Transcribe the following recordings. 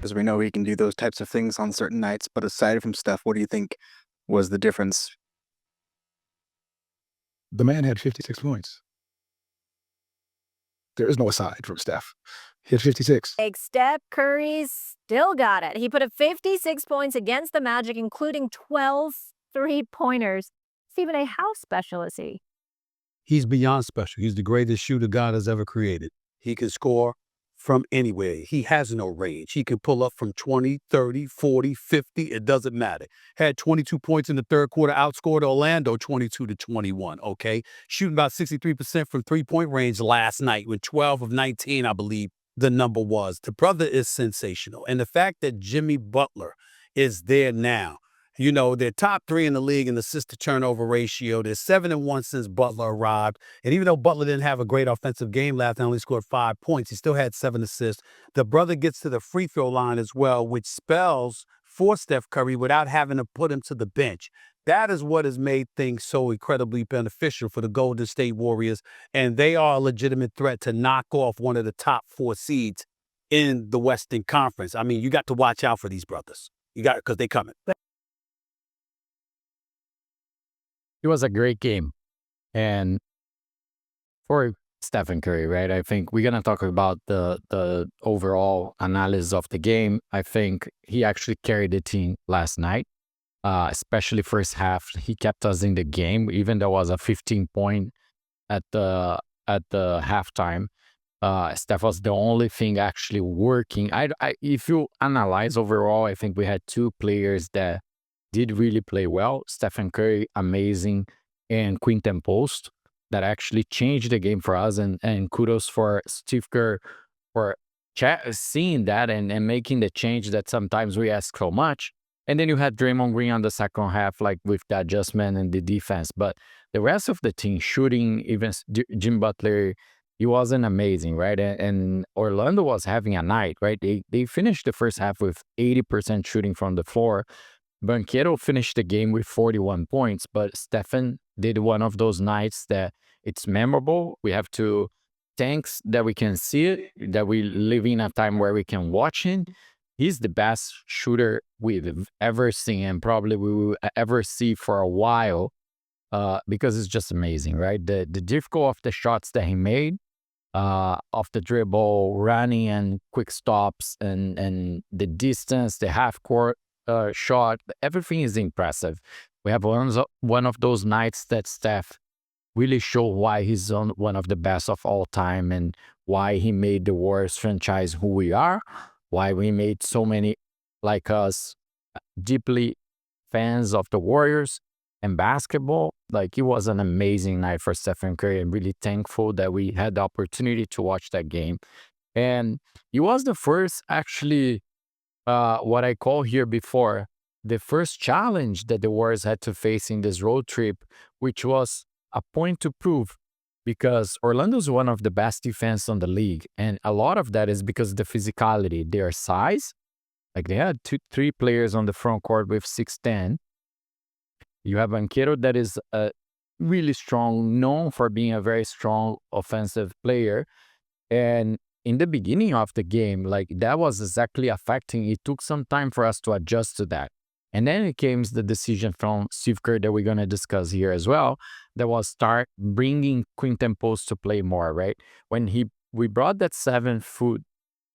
because we know he can do those types of things on certain nights. But aside from Steph, what do you think was the difference? The man had 56 points. There is no aside from Steph. He had 56. Like Steph Curry still got it. He put up 56 points against the Magic, including 12 three-pointers. Stephen A., how special is he? He's beyond special. He's the greatest shooter God has ever created. He can score from anywhere. He has no range. He can pull up from 20, 30, 40, 50. It doesn't matter. Had 22 points in the third quarter, outscored Orlando 22-21, okay? Shooting about 63% from three-point range last night with 12 of 19, I believe the number was. The brother is sensational. And the fact that Jimmy Butler is there now, you know, they're top 3 in the league in assist to turnover ratio. They're 7-1 since Butler arrived. And even though Butler didn't have a great offensive game last night, only scored 5 points, he still had 7 assists. The brother gets to the free throw line as well, which spells for Steph Curry without having to put him to the bench. That is what has made things so incredibly beneficial for the Golden State Warriors. And they are a legitimate threat to knock off one of the top 4 seeds in the Western Conference. I mean, you got to watch out for these brothers. You got, because they coming. It was a great game. And for Stephen Curry, right? I think we're gonna talk about the overall analysis of the game. I think he actually carried the team last night, especially first half. He kept us in the game, even there was a 15-point at the halftime. Steph was the only thing actually working. If you analyze overall, I think we had 2 players that did really play well. Stephen Curry, amazing, and Quinten Post that actually changed the game for us. And kudos for Steve Kerr for seeing that and making the change that sometimes we ask so much. And then you had Draymond Green on the second half, like with the adjustment and the defense. But the rest of the team, shooting, even Jim Butler, he wasn't amazing, right? And Orlando was having a night, right? They finished the first half with 80% shooting from the floor. Banchero finished the game with 41 points, but Stephen did one of those nights that it's memorable. We have to thanks that we can see it, that we live in a time where we can watch him. He's the best shooter we've ever seen and probably we will ever see for a while because it's just amazing, right? The difficult of the shots that he made, off the dribble, running and quick stops and the distance, the half court shot, everything is impressive. We have one of those nights that Steph really showed why he's one of the best of all time and why he made the Warriors franchise who we are, why we made so many like us deeply fans of the Warriors and basketball. Like, it was an amazing night for Stephen Curry. I'm really thankful that we had the opportunity to watch that game. And he was the first actually what I call here before, the first challenge that the Warriors had to face in this road trip, which was a point to prove because Orlando's one of the best defense on the league. And a lot of that is because of the physicality, their size. Like they had 3 players on the front court with 6'10". You have Banchero that is really strong, known for being a very strong offensive player. And in the beginning of the game, like that was exactly affecting. It took some time for us to adjust to that. And then it came the decision from Steve Kerr that we're going to discuss here as well, that was start bringing Quinten Post to play more, right? When we brought that 7-foot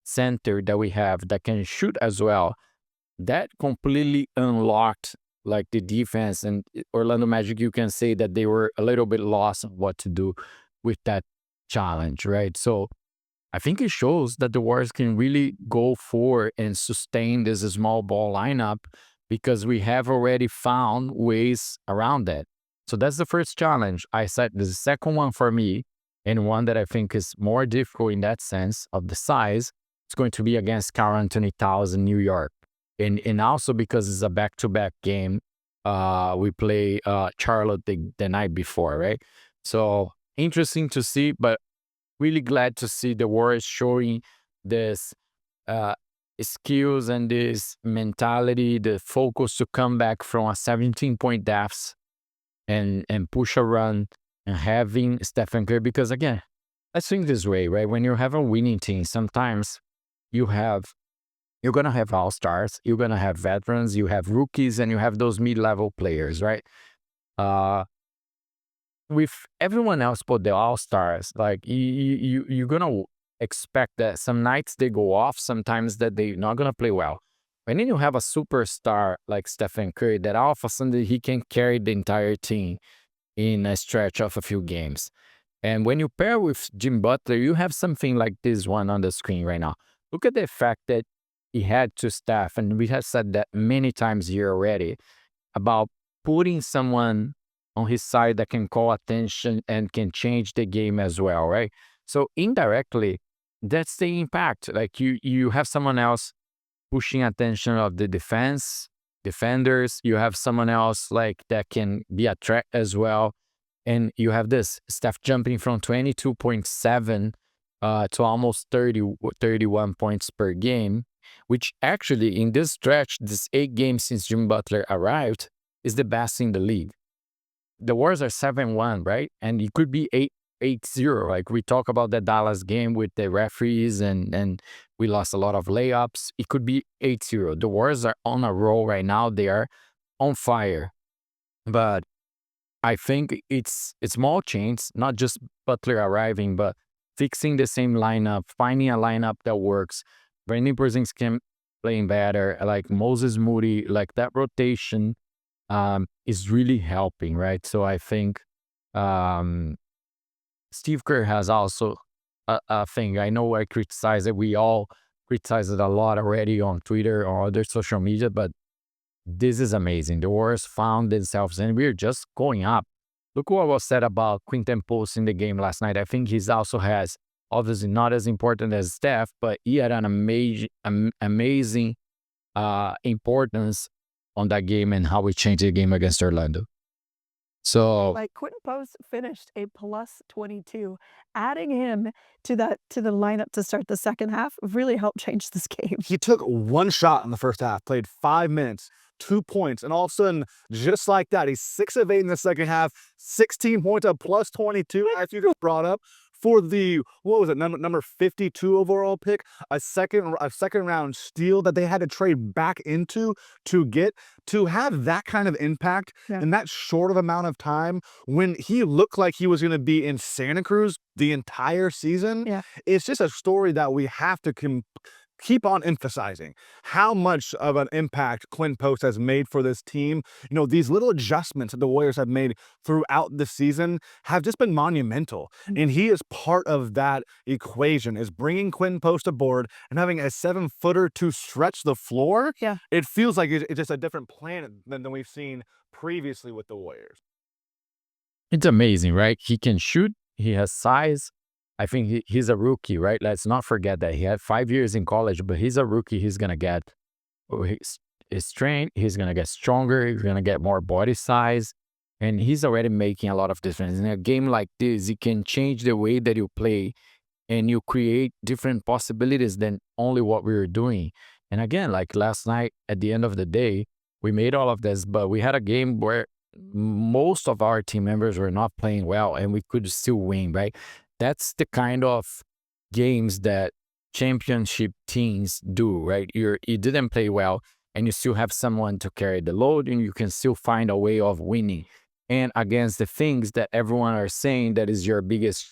center that we have that can shoot as well, that completely unlocked like the defense. And Orlando Magic, you can say that they were a little bit lost on what to do with that challenge, right? So I think it shows that the Warriors can really go for and sustain this small ball lineup because we have already found ways around that. So that's the first challenge. I said the second one for me, and one that I think is more difficult in that sense of the size, it's going to be against Karl Anthony Towns in New York. And also because it's a back-to-back game, we play Charlotte the night before, right? So interesting to see, but really glad to see the Warriors showing this skills and this mentality, the focus to come back from a 17-point deficit and push a run and having Stephen Curry. Because again, let's think this way, right? When you have a winning team, sometimes you have you're going to have all-stars, you're going to have veterans, you have rookies, and you have those mid-level players, right? With everyone else but the all-stars, like you're going to expect that some nights they go off, sometimes that they're not going to play well. And then you have a superstar like Stephen Curry that all of a sudden he can carry the entire team in a stretch of a few games. And when you pair with Jim Butler, you have something like this one on the screen right now. Look at the fact that he had to Steph, and we have said that many times here already, about putting someone on his side that can call attention and can change the game as well, right? So indirectly, that's the impact. Like you have someone else pushing attention of the defenders. You have someone else like that can be a threat as well. And you have this Steph jumping from 22.7 to almost 31 points per game, which actually in this stretch, this 8 games since Jimmy Butler arrived, is the best in the league. The Warriors are 7-1, right? And it could be 8-0. Like we talk about the Dallas game with the referees and we lost a lot of layups. It could be 8-0. The Warriors are on a roll right now. They are on fire. But I think it's small change, not just Butler arriving, but fixing the same lineup, finding a lineup that works. Brandon Porzingis can playing better, like Moses Moody, like that rotation is really helping, right? So I think Steve Kerr has also a thing. I know I criticize it. We all criticize it a lot already on Twitter or other social media, but this is amazing. The Warriors found themselves, and we're just going up. Look what was said about Quinton Post in the game last night. I think he's also has, obviously not as important as Steph, but he had an amazing importance on that game and how we changed the game against Orlando. So Like Quentin Post finished a plus 22. Adding him to the lineup to start the second half really helped change this game. He took one shot in the first half, played 5 minutes, 2 points, and all of a sudden, just like that, he's 6 of 8 in the second half, 16 points, a plus 22, as you just brought up, for the, what was it, number 52 overall pick, a second round steal that they had to trade back into to get, to have that kind of impact in that short of amount of time when he looked like he was going to be in Santa Cruz the entire season. Yeah. It's just a story that we have to keep on emphasizing how much of an impact Quinn Post has made for this team. You know, these little adjustments that the Warriors have made throughout the season have just been monumental. And he is part of that equation, is bringing Quinn Post aboard and having a 7-footer to stretch the floor. Yeah. It feels like it's just a different planet than we've seen previously with the Warriors. it's amazing, right? He can shoot. He has size. I think he's a rookie, right? Let's not forget that he had 5 years in college, but he's a rookie. He's going to get his trained. He's going to get stronger. He's going to get more body size. And he's already making a lot of difference. In a game like this, he can change the way that you play and you create different possibilities than only what we were doing. And again, like last night, at the end of the day, we made all of this, but we had a game where most of our team members were not playing well and we could still win, right? That's the kind of games that championship teams do, right? You didn't play well and you still have someone to carry the load and you can still find a way of winning. And against the things that everyone are saying that is your biggest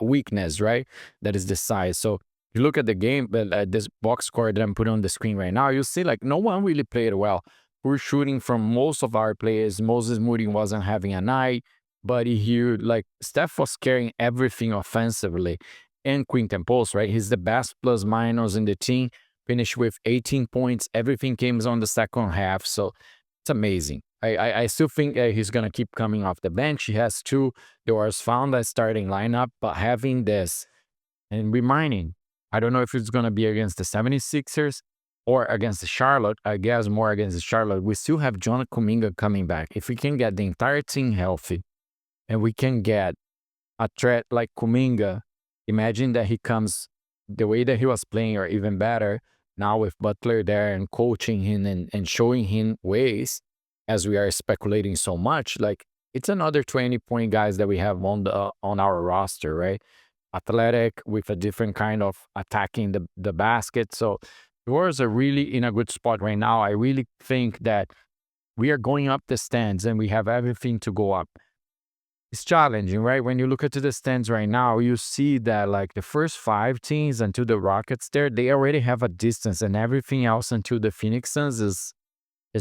weakness, right? That is the size. So you look at the game, this box score that I'm putting on the screen right now, you see like no one really played well. We're shooting from most of our players. Moses Moody wasn't having a night, but like Steph was carrying everything offensively. And Quinton Post, right? He's the best plus minus in the team, finished with 18 points. Everything came on the second half. So it's amazing. I still think he's going to keep coming off the bench. He has 2. There was found a starting lineup, but having this and reminding, I don't know if it's going to be against the 76ers or against the Charlotte. I guess more against the Charlotte. We still have John Kuminga coming back. If we can get the entire team healthy and we can get a threat like Kuminga, imagine that he comes the way that he was playing or even better now with Butler there and coaching him and showing him ways, as we are speculating so much. Like it's another 20-point guys that we have on our roster, right? Athletic with a different kind of attacking the basket. So the Warriors are really in a good spot right now. I really think that we are going up the stands and we have everything to go up. It's challenging, right? When you look at the stands right now, you see that like the first 5 teams until the Rockets there, they already have a distance, and everything else until the Phoenix Suns is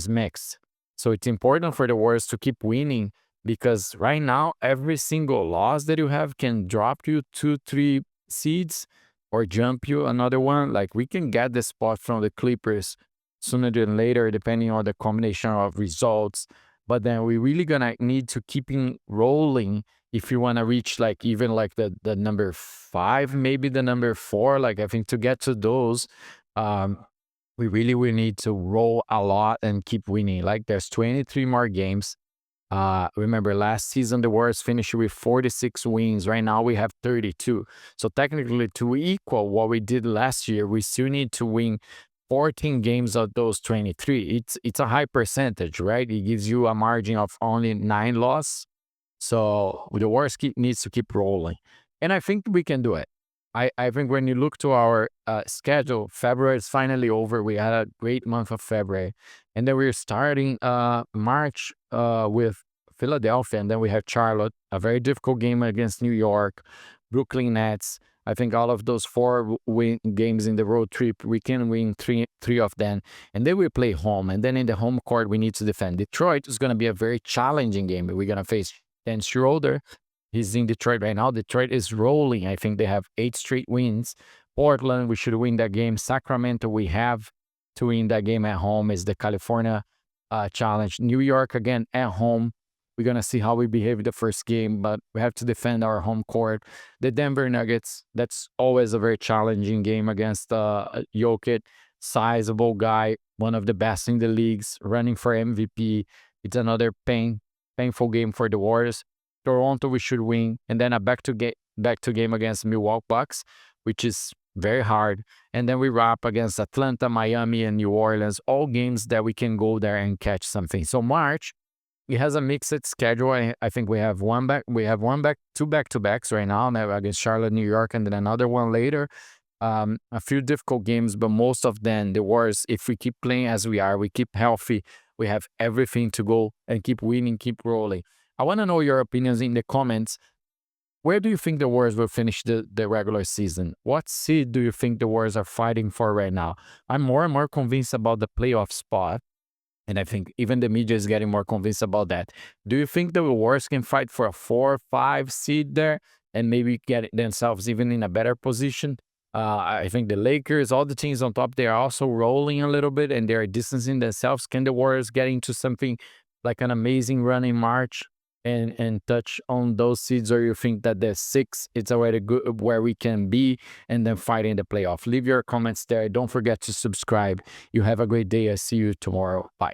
mixed. So it's important for the Warriors to keep winning, because right now every single loss that you have can drop you 2-3 seeds or jump you another one. Like, we can get the spot from the Clippers sooner than later, depending on the combination of results. But then we really gonna need to keep rolling if you want to reach like even like the number 5, maybe the number 4. Like, I think to get to those, we really will need to roll a lot and keep winning. Like, there's 23 more games. Remember last season the Warriors finished with 46 wins. Right now we have 32. So technically, to equal what we did last year, we still need to win 14 games of those 23. It's a high percentage, right? It gives you a margin of only 9 loss. So the Warriors needs to keep rolling, and I think we can do it. I think when you look to our schedule, February is finally over. We had a great month of February, and then we're starting March with Philadelphia, and then we have Charlotte, a very difficult game against New York, Brooklyn Nets. I think all of those 4 games in the road trip, we can win three of them, and then we play home, and then in the home court we need to defend. Detroit is going to be a very challenging game. We're going to face Dan Schroeder. He's in Detroit right now. Detroit is rolling. I think they have 8 straight wins. Portland, we should win that game. Sacramento, we have to win that game at home. Is the California challenge. New York, again, at home. We're going to see how we behave the first game, but we have to defend our home court. The Denver Nuggets, that's always a very challenging game against Jokic, sizable guy, one of the best in the leagues, running for MVP. It's another painful game for the Warriors. Toronto, we should win. And then a back-to-game against Milwaukee Bucks, which is very hard. And then we wrap against Atlanta, Miami, and New Orleans, all games that we can go there and catch something. So March, it has a mixed schedule. I think we have two back-to-backs right now against Charlotte, New York, and then another one later. A few difficult games, but most of them, the Warriors, if we keep playing as we are, we keep healthy, we have everything to go and keep winning, keep rolling. I want to know your opinions in the comments. Where do you think the Warriors will finish the regular season? What seed do you think the Warriors are fighting for right now? I'm more and more convinced about the playoff spot. And I think even the media is getting more convinced about that. Do you think the Warriors can fight for a 4 or 5 seed there and maybe get themselves even in a better position? I think the Lakers, all the teams on top, they are also rolling a little bit and they're distancing themselves. Can the Warriors get into something like an amazing run in March and touch on those seeds, or you think that the 6, it's already good where we can be and then fight in the playoff? Leave your comments there. Don't forget to subscribe. You have a great day. I see you tomorrow. Bye.